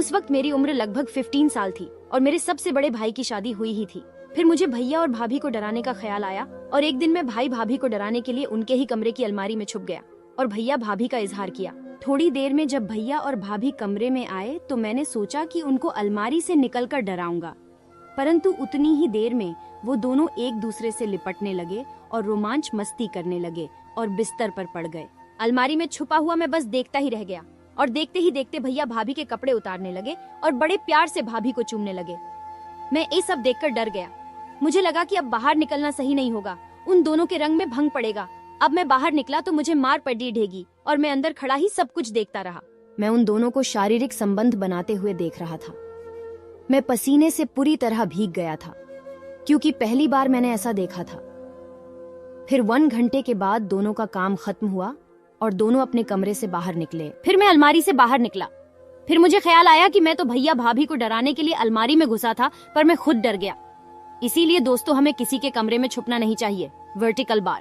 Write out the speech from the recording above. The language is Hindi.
उस वक्त मेरी उम्र लगभग 15 साल थी और मेरे सबसे बड़े भाई की शादी हुई ही थी। फिर मुझे भैया और भाभी को डराने का ख्याल आया और एक दिन मैं भाई भाभी को डराने के लिए उनके ही कमरे की अलमारी में छुप गया और भैया भाभी का इजहार किया। थोड़ी देर में जब भैया और भाभी कमरे में आए तो मैंने सोचा कि उनको अलमारी से निकलकर डराऊंगा, परंतु उतनी ही देर में वो दोनों एक दूसरे से लिपटने लगे और रोमांच मस्ती करने लगे और बिस्तर पर पड़ गए। अलमारी में छुपा हुआ मैं बस देखता ही रह गया और देखते ही देखते भैया भाभी के कपड़े उतारने लगे और बड़े प्यार से भाभी को चूमने लगे। मैं ये सब देखकर डर गया। मुझे लगा कि अब बाहर निकलना सही नहीं होगा, उन दोनों के रंग में भंग पड़ेगा। अब मैं बाहर निकला तो मुझे मार पड़ी ढेगी और मैं अंदर खड़ा ही सब कुछ देखता रहा। मैं उन दोनों को शारीरिक संबंध बनाते हुए देख रहा था। मैं पसीने से पूरी तरह भीग गया था क्योंकि पहली बार मैंने ऐसा देखा था। फिर 1 घंटे के बाद दोनों का काम खत्म हुआ और दोनों अपने कमरे से बाहर निकले। फिर मैं अलमारी से बाहर निकला। फिर मुझे ख्याल आया कि मैं तो भैया भाभी को डराने के लिए अलमारी में घुसा था, पर मैं खुद डर गया। इसीलिए दोस्तों, हमें किसी के कमरे में छुपना नहीं चाहिए। Vertical bar.